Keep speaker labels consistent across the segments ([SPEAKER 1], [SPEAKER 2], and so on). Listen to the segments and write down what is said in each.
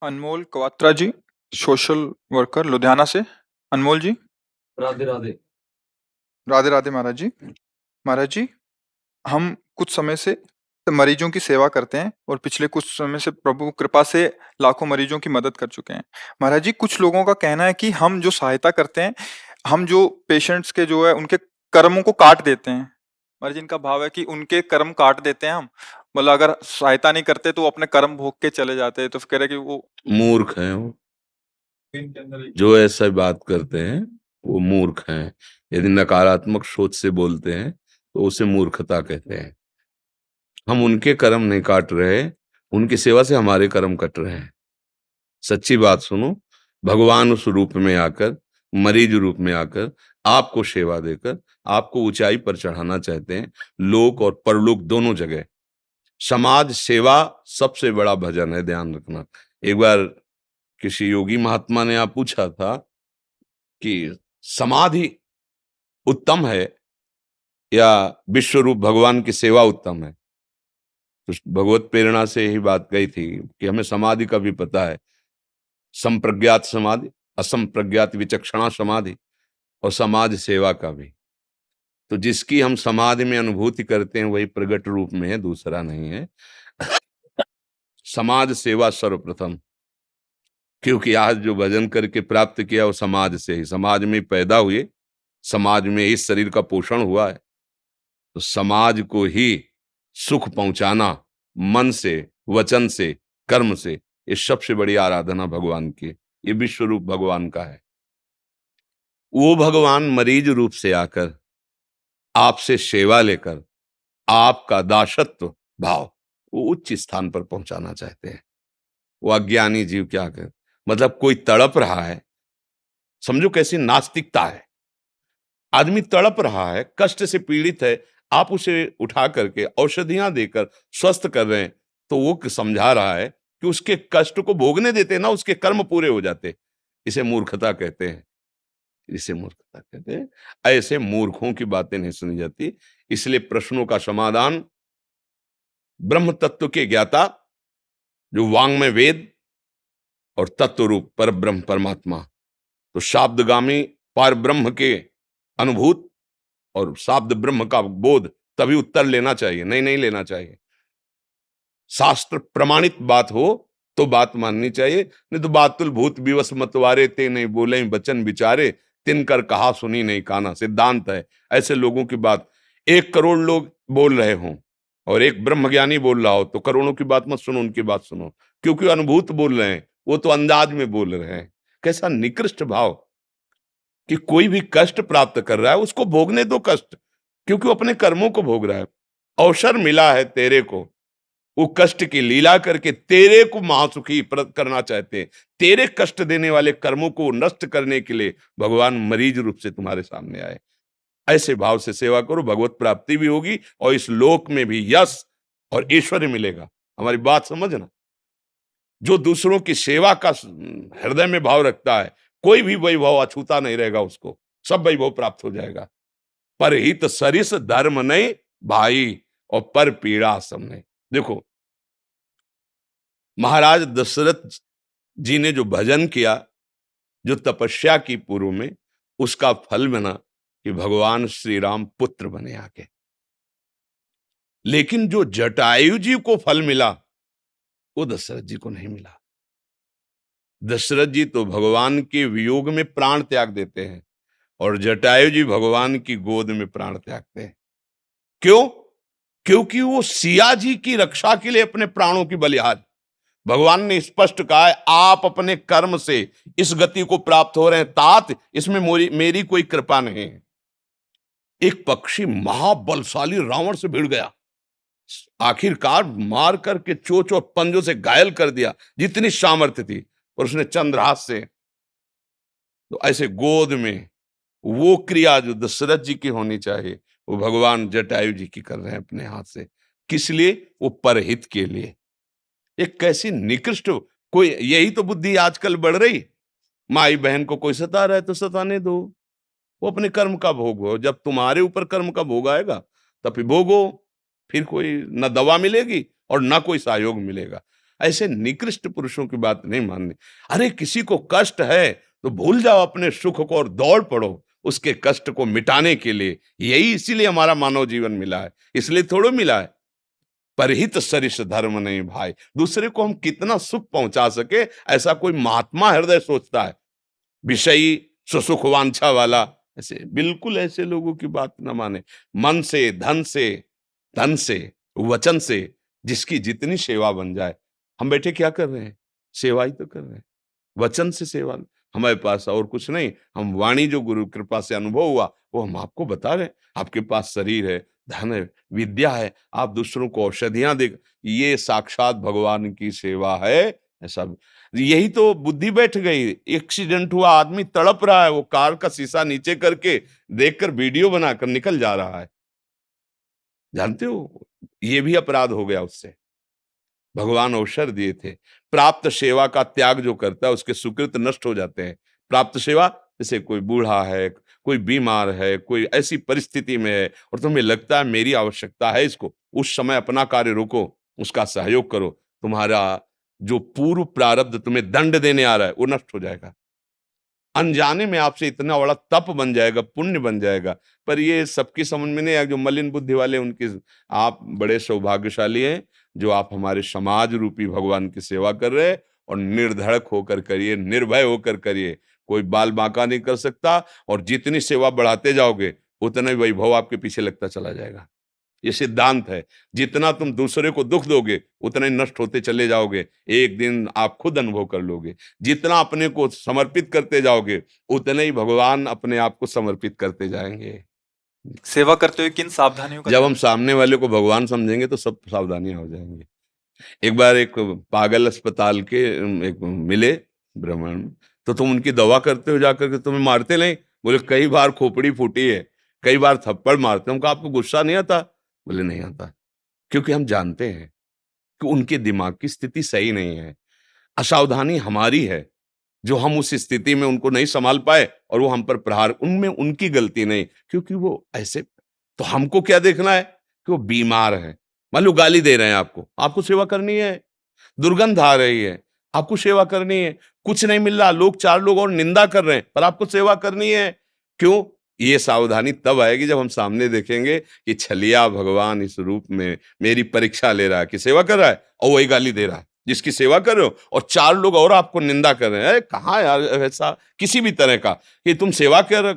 [SPEAKER 1] अनमोल कवात्रा जी, social worker Ludhiana से। अनमोल जी।
[SPEAKER 2] राधे राधे।
[SPEAKER 1] राधे राधे महाराज जी। महाराज जी, हम कुछ समय से मरीजों की सेवा करते हैं और पिछले कुछ समय से प्रभु कृपा से लाखों मरीजों की मदद कर चुके हैं। महाराज जी, कुछ लोगों का कहना है कि हम जो सहायता करते हैं, हम जो पेशेंट्स के जो है उनके कर्मों को काट देते हैं। महाराज जी, इनका भाव है कि उनके कर्म काट देते हैं हम, मतलब अगर सहायता नहीं करते तो वो अपने कर्म भोग के चले जाते हैं, तो फिर कह रहे कि वो
[SPEAKER 2] मूर्ख हैं वो, जो ऐसा बात करते हैं वो मूर्ख हैं। यदि नकारात्मक सोच से बोलते हैं तो उसे मूर्खता कहते हैं। हम उनके कर्म नहीं काट रहे, उनकी सेवा से हमारे कर्म कट रहे हैं। सच्ची बात सुनो, भगवान उस रूप में आकर, मरीज रूप में आकर आपको सेवा देकर आपको ऊंचाई पर चढ़ाना चाहते हैं, लोक और परलोक दोनों जगह। समाज सेवा सबसे बड़ा भजन है, ध्यान रखना। एक बार किसी योगी महात्मा ने आप पूछा था कि समाधि उत्तम है या विश्व रूप भगवान की सेवा उत्तम है। तो भगवत प्रेरणा से ही बात कही थी कि हमें समाधि का भी पता है, संप्रज्ञात समाधि, असंप्रज्ञात विचक्षणा समाधि और समाज सेवा का भी। तो जिसकी हम समाधि में अनुभूति करते हैं वही प्रगट रूप में है, दूसरा नहीं है। समाज सेवा सर्वप्रथम, क्योंकि आज जो भजन करके प्राप्त किया वो समाज से ही, समाज में पैदा हुए, समाज में ही शरीर का पोषण हुआ है। तो समाज को ही सुख पहुंचाना मन से, वचन से, कर्म से, ये सबसे बड़ी आराधना भगवान की। ये विश्व रूप भगवान का है। वो भगवान मरीज रूप से आकर आपसे सेवा लेकर आपका दासत्व भाव वो उच्च स्थान पर पहुंचाना चाहते हैं। वो अज्ञानी जीव क्या कर, मतलब कोई तड़प रहा है, समझो कैसी नास्तिकता है। आदमी तड़प रहा है, कष्ट से पीड़ित है, आप उसे उठा करके औषधियां देकर स्वस्थ कर रहे हैं, तो वो समझा रहा है कि उसके कष्ट को भोगने देते ना, उसके कर्म पूरे हो जाते। इसे मूर्खता कहते हैं, इसे मूर्खता कहते हैं। ऐसे मूर्खों की बातें नहीं सुनी जाती। इसलिए प्रश्नों का समाधान ब्रह्म तत्व के ज्ञाता, जो वांग में वेद और तत्व रूप पर ब्रह्म परमात्मा, तो शाब्दगामी पर ब्रह्म के अनुभूत और शाब्द ब्रह्म का बोध, तभी उत्तर लेना चाहिए, नहीं लेना चाहिए। शास्त्र प्रमाणित बात हो तो बात माननी चाहिए, नहीं तो बातुल भूत विवश मतवारे, ते नहीं बोले बचन विचारे, तिनकर कहा सुनी नहीं काना। सिद्धांत है। ऐसे लोगों की बात 1 करोड़ लोग बोल रहे हों और एक ब्रह्मज्ञानी बोल रहा हो तो करोड़ों की बात मत सुनो, उनकी बात सुनो, क्योंकि अनुभूत बोल रहे हैं, वो तो अंदाज में बोल रहे हैं। कैसा निकृष्ट भाव कि कोई भी कष्ट प्राप्त कर रहा है उसको भोगने दो कष्ट, क्योंकि वो अपने कर्मों को भोग रहा है। अवसर मिला है तेरे को, वो कष्ट की लीला करके तेरे को महासुखी करना चाहते हैं। तेरे कष्ट देने वाले कर्मों को नष्ट करने के लिए भगवान मरीज रूप से तुम्हारे सामने आए। ऐसे भाव से सेवा करो, भगवत प्राप्ति भी होगी और इस लोक में भी यश और ऐश्वर्य मिलेगा। हमारी बात समझना। जो दूसरों की सेवा का हृदय में भाव रखता है, कोई भी वैभव अछूता नहीं रहेगा, उसको सब वैभव प्राप्त हो जाएगा। पर हित सरिस धर्म नहीं भाई, और पर पीड़ा सम नहीं। देखो, महाराज दशरथ जी ने जो भजन किया, जो तपस्या की पूर्व में, उसका फल बना कि भगवान श्री राम पुत्र बने आके। लेकिन जो जटायु जी को फल मिला वो दशरथ जी को नहीं मिला। दशरथ जी तो भगवान के वियोग में प्राण त्याग देते हैं और जटायु जी भगवान की गोद में प्राण त्यागते हैं। क्यों? क्योंकि वो सिया जी की रक्षा के लिए अपने प्राणों की बलिहार। भगवान ने स्पष्ट कहा है, आप अपने कर्म से इस गति को प्राप्त हो रहे हैं तात, इसमें मेरी कोई कृपा नहीं है। एक पक्षी महाबलशाली रावण से भिड़ गया, आखिरकार मार करके चोंच और पंजों से घायल कर दिया, जितनी सामर्थ्य थी, और उसने चंद्रहास से। तो ऐसे गोद में वो क्रिया जो दशरथ जी की होनी चाहिए, वो भगवान जटायु जी की कर रहे हैं अपने हाथ से। किस लिए? वो परहित के लिए। एक कैसी निकृष्ट, कोई यही तो बुद्धि आजकल बढ़ रही। माई बहन को कोई सता रहा है तो सताने दो, वो अपने कर्म का भोग हो। जब तुम्हारे ऊपर कर्म का भोग आएगा तब फिर भोगो, फिर कोई न दवा मिलेगी और ना कोई सहयोग मिलेगा। ऐसे निकृष्ट पुरुषों की बात नहीं माननी। अरे किसी को कष्ट है तो भूल जाओ अपने सुख को और दौड़ पड़ो उसके कष्ट को मिटाने के लिए। यही इसीलिए हमारा मानव जीवन मिला है, इसलिए थोड़ो मिला है। परहित सरिस धर्म नहीं भाई, दूसरे को हम कितना सुख पहुंचा सके ऐसा कोई महात्मा हृदय सोचता है। विषयी सुसुख वांछा वाला, ऐसे बिल्कुल ऐसे लोगों की बात न माने। मन से, धन से, वचन से जिसकी जितनी सेवा बन जाए। हम बैठे क्या कर रहे हैं? सेवा ही तो कर रहे हैं। वचन से सेवा, हमारे पास और कुछ नहीं। हम वाणी जो गुरु कृपा से अनुभव हुआ वो हम आपको बता रहे हैं। आपके पास शरीर है, धन है, विद्या है, आप दूसरों को औषधियां दे, ये साक्षात भगवान की सेवा है। ऐसा यही तो बुद्धि बैठ गई। एक्सीडेंट हुआ, आदमी तड़प रहा है, वो कार का शीशा नीचे करके देखकर वीडियो बनाकर निकल जा रहा है। जानते हो ये भी अपराध हो गया उससे। भगवान अवसर दिए थे। प्राप्त सेवा का त्याग जो करता है उसके सुकृत नष्ट हो जाते हैं। प्राप्त सेवा, जैसे कोई बूढ़ा है, कोई बीमार है, कोई ऐसी परिस्थिति में है और तुम्हें लगता है मेरी आवश्यकता है इसको, उस समय अपना कार्य रोको, उसका सहयोग करो। तुम्हारा जो पूर्व प्रारब्ध तुम्हें दंड देने आ रहा है वो नष्ट हो जाएगा। अनजाने में आपसे इतना बड़ा तप बन जाएगा, पुण्य बन जाएगा। पर ये सबकी समझ में नहीं आया। जो मलिन बुद्धि वाले उनकी, आप बड़े सौभाग्यशाली हैं जो आप हमारे समाज रूपी भगवान की सेवा कर रहे हैं। और निर्धड़क होकर करिए, निर्भय होकर करिए, कोई बाल बांका नहीं कर सकता। और जितनी सेवा बढ़ाते जाओगे उतना ही वैभव आपके पीछे लगता चला जाएगा। ये सिद्धांत है। जितना तुम दूसरे को दुख दोगे उतना ही नष्ट होते चले जाओगे, एक दिन आप खुद अनुभव कर लोगे। जितना अपने को समर्पित करते जाओगे उतने ही भगवान अपने आप को समर्पित करते जाएंगे।
[SPEAKER 1] सेवा करते हुए किन सावधानियों का
[SPEAKER 2] जब हम
[SPEAKER 1] ध्यान
[SPEAKER 2] सामने वाले को भगवान समझेंगे तो सब सावधानियां हो जाएंगी। एक बार एक पागल अस्पताल के एक मिले ब्राह्मण, तो तुम उनकी दवा करते हो जाकर के, तुम्हें मारते नहीं? बोले कई बार खोपड़ी फूटी है, कई बार थप्पड़ मारते हैं। उनका आपको गुस्सा नहीं आता? बोले नहीं आता। क्योंकि हम जानते हैं कि उनके दिमाग की स्थिति सही नहीं है। असावधानी हमारी है जो हम उस स्थिति में उनको नहीं संभाल पाए और वो हम पर प्रहार, उनमें उनकी गलती नहीं। क्योंकि वो ऐसे, तो हमको क्या देखना है कि वो बीमार है। मान लो गाली दे रहे हैं आपको, आपको सेवा करनी है। दुर्गंध आ रही है, आपको सेवा करनी है। कुछ नहीं मिल रहा, लोग, चार लोग और निंदा कर रहे हैं, पर आपको सेवा करनी है। क्यों? ये सावधानी तब आएगी जब हम सामने देखेंगे कि छलिया भगवान इस रूप में मेरी परीक्षा ले रहा है कि सेवा कर रहा है और वही गाली दे रहा है जिसकी सेवा कर रहे हो, और चार लोग और आपको निंदा कर रहे हैं। कहाँ यार ऐसा किसी भी तरह का कि तुम सेवा कर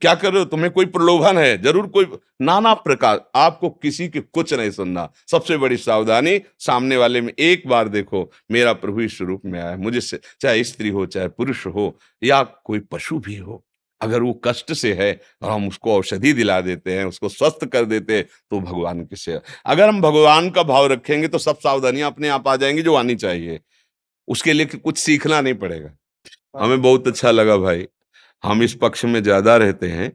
[SPEAKER 2] क्या कर रहे हो, तुम्हें कोई प्रलोभन है, जरूर कोई, नाना प्रकार। आपको किसी की कुछ नहीं सुनना। सबसे बड़ी सावधानी, सामने वाले में एक बार देखो मेरा प्रभु इस रूप में आया है, मुझे से, चाहे स्त्री हो, चाहे पुरुष हो, या कोई पशु भी हो, अगर वो कष्ट से है और हम उसको औषधि दिला देते हैं, उसको स्वस्थ कर देते हैं, तो भगवान की सेवा। अगर हम भगवान का भाव रखेंगे तो सब सावधानियां अपने आप आ जाएंगी जो आनी चाहिए। उसके लिए कुछ सीखना नहीं पड़ेगा। हमें बहुत अच्छा लगा भाई। हम इस पक्ष में ज्यादा रहते हैं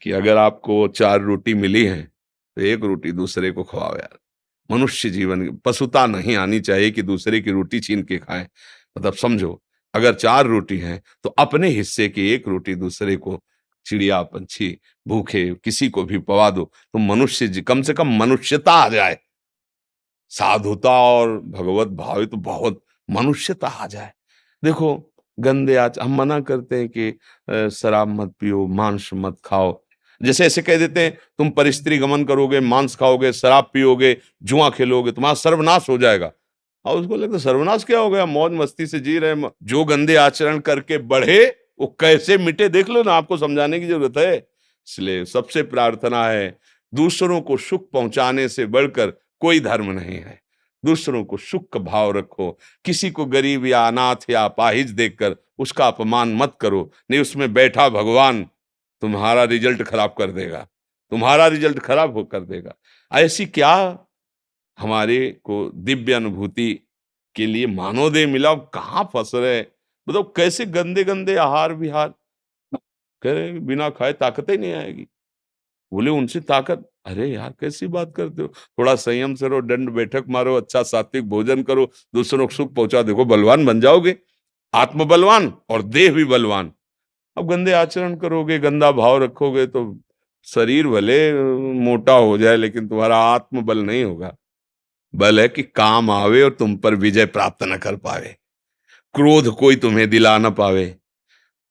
[SPEAKER 2] कि अगर आपको 4 रोटी मिली है तो 1 रोटी दूसरे को खवाओ यार। मनुष्य जीवन, पशुता नहीं आनी चाहिए कि दूसरे की रोटी छीन के खाएं। मतलब समझो, अगर 4 रोटी है तो अपने हिस्से की 1 रोटी दूसरे को, चिड़िया, पंछी, भूखे किसी को भी पवा दो, तो मनुष्य कम से कम मनुष्यता आ जाए। साधुता और भगवत भाव तो बहुत, मनुष्यता आ जाए। देखो, गंदे हम मना करते हैं कि शराब मत पियो, मांस मत खाओ। जैसे ऐसे कह देते हैं तुम परिस्त्री गमन करोगे, मांस खाओगे, शराब पियोगे, जुआ खेलोगे, तुम्हारा सर्वनाश हो जाएगा। और उसको लगता है सर्वनाश क्या हो गया, मौज मस्ती से जी रहे जो गंदे आचरण करके बढ़े वो कैसे मिटे देख लो ना, आपको समझाने की जरूरत है। इसलिए सबसे प्रार्थना है, दूसरों को सुख पहुंचाने से बढ़कर कोई धर्म नहीं है। दूसरों को सुख का भाव रखो। किसी को गरीब या अनाथ या अपाहिज देखकर उसका अपमान मत करो, नहीं उसमें बैठा भगवान तुम्हारा रिजल्ट खराब कर देगा, तुम्हारा रिजल्ट खराब हो कर देगा। ऐसी क्या हमारे को दिव्य अनुभूति के लिए मानवदेह मिला, कहाँ फंस रहे। मतलब कैसे गंदे गंदे आहार विहार, कह रहे बिना खाए ताकत ही नहीं आएगी। बोले उनसे ताकत, अरे यार कैसी बात करते हो, थोड़ा संयम से रहो, दंड बैठक मारो, अच्छा सात्विक भोजन करो, दूसरों को सुख पहुंचा, देखो बलवान बन जाओगे, आत्म बलवान और देह भी बलवान। अब गंदे आचरण करोगे, गंदा भाव रखोगे तो शरीर भले मोटा हो जाए लेकिन तुम्हारा आत्म बल नहीं होगा। बल है कि काम आवे और तुम पर विजय प्राप्त न कर पावे, क्रोध कोई तुम्हें दिला न पावे,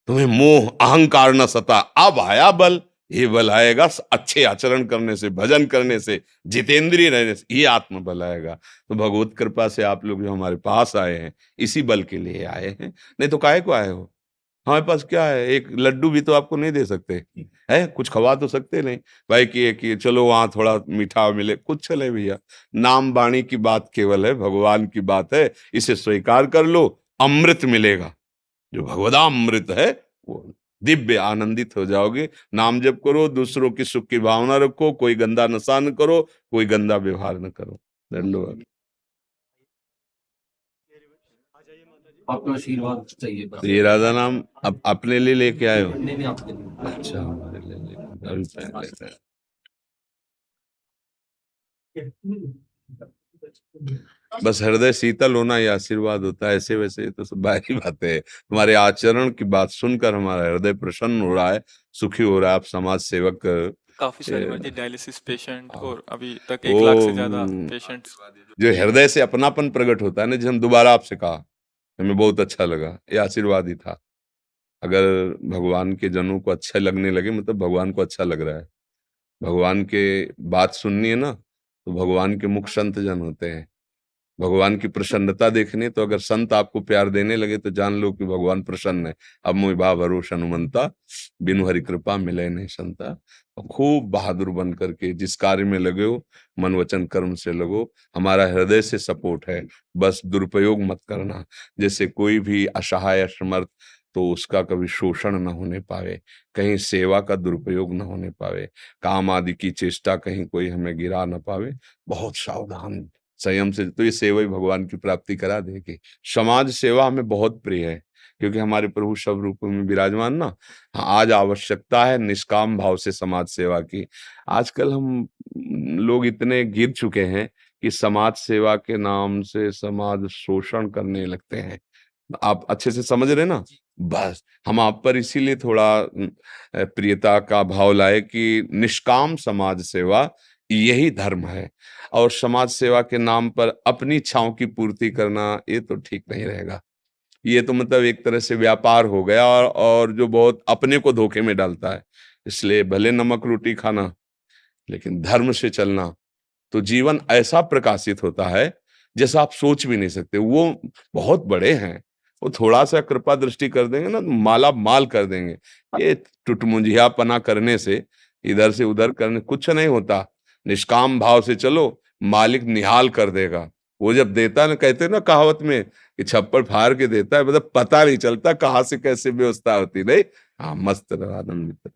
[SPEAKER 2] तुम्हें मोह अहंकार न सता। अब आया बल, ये बल आएगा अच्छे आचरण करने से, भजन करने से, जितेंद्रिय रहने से, ये आत्म बल आएगा। तो भगवत कृपा से आप लोग जो हमारे पास आए हैं, इसी बल के लिए आए हैं, नहीं तो काहे को आए हो? हमारे पास क्या है, एक लड्डू भी तो आपको नहीं दे सकते है, कुछ खवा तो सकते नहीं भाई कि चलो वहां थोड़ा मीठा मिले, कुछ चले भैया। नाम वाणी की बात केवल है, भगवान की बात है, इसे स्वीकार कर लो, अमृत मिलेगा। जो भगवदामृत है वो दिव्य आनंदित हो जाओगे। नाम जप करो, दूसरों की सुख की भावना रखो, कोई गंदा नशा न करो, कोई गंदा व्यवहार न करो। धन्यवाद।
[SPEAKER 3] आपका आशीर्वाद चाहिए बस।
[SPEAKER 2] तो ये राधा नाम अब अपने लिए लेके आए हो?
[SPEAKER 3] नहीं नहीं, आपके लिए।
[SPEAKER 2] अच्छा, हमारे लिए लेके अभी पहले से। बस हृदय शीतल होना ये आशीर्वाद होता है, ऐसे वैसे तो सब बाहरी बातें है। तुम्हारे आचरण की बात सुनकर हमारा हृदय प्रसन्न हो रहा है, सुखी हो रहा है। आप समाज सेवक
[SPEAKER 4] काफी सारे
[SPEAKER 2] ए,
[SPEAKER 4] मर्जी डायलिसिस पेशेंट
[SPEAKER 2] हाँ।
[SPEAKER 4] और अभी तक
[SPEAKER 2] वो
[SPEAKER 4] 1 लाख से ज्यादा पेशेंट्स।
[SPEAKER 2] जो हृदय से अपनापन प्रकट होता है ना, जैसे हम दोबारा आपसे कहा, हमें बहुत अच्छा लगा, ये आशीर्वाद ही था। अगर भगवान के जनों को अच्छा लगने लगे, मतलब भगवान को अच्छा लग रहा है। भगवान के बात सुननी है ना, तो भगवान के मुख संत जन होते हैं। भगवान की प्रसन्नता देखनी है, तो अगर संत आपको प्यार देने लगे तो जान लो कि भगवान प्रसन्न है। अब मोहि भाव भरोस हनुमंता, बिनु हरि कृपा मिले नहीं संता। और खूब बहादुर बन करके जिस कार्य में लगे हो, मन वचन कर्म से लगो। हमारा हृदय से सपोर्ट है, बस दुरुपयोग मत करना। जैसे कोई भी असहाय असमर्थ, तो उसका कभी शोषण न होने पावे, कहीं सेवा का दुरुपयोग न होने पावे, काम आदि की चेष्टा कहीं कोई हमें गिरा न पावे। बहुत सावधान संयम से, तो ये सेवा ही भगवान की प्राप्ति करा देगी। समाज सेवा हमें बहुत प्रिय है, क्योंकि हमारे प्रभु सब रूपों में विराजमान ना। हाँ, आज आवश्यकता है निष्काम भाव से समाज सेवा की। आजकल हम लोग इतने गिर चुके हैं कि समाज सेवा के नाम से समाज शोषण करने लगते हैं। आप अच्छे से समझ रहे ना? बस हम आप पर इसीलिए थोड़ा प्रियता का भाव लाए कि निष्काम समाज सेवा यही धर्म है। और समाज सेवा के नाम पर अपनी इच्छाओं की पूर्ति करना, ये तो ठीक नहीं रहेगा। ये तो मतलब एक तरह से व्यापार हो गया, और जो बहुत अपने को धोखे में डालता है। इसलिए भले नमक रोटी खाना, लेकिन धर्म से चलना, तो जीवन ऐसा प्रकाशित होता है जैसा आप सोच भी नहीं सकते। वो बहुत बड़े हैं, वो थोड़ा सा कृपा दृष्टि कर देंगे ना, तो माला माल कर देंगे। ये टुटमुंजियापना करने से, इधर से उधर करने कुछ नहीं होता। निष्काम भाव से चलो, मालिक निहाल कर देगा। वो जब देता है ना, कहते हैं ना कहावत में कि छप्पड़ फाड़ के देता है, मतलब पता नहीं चलता कहाँ से कैसे व्यवस्था होती। नहीं, हाँ, मस्त रहा, आनंदित।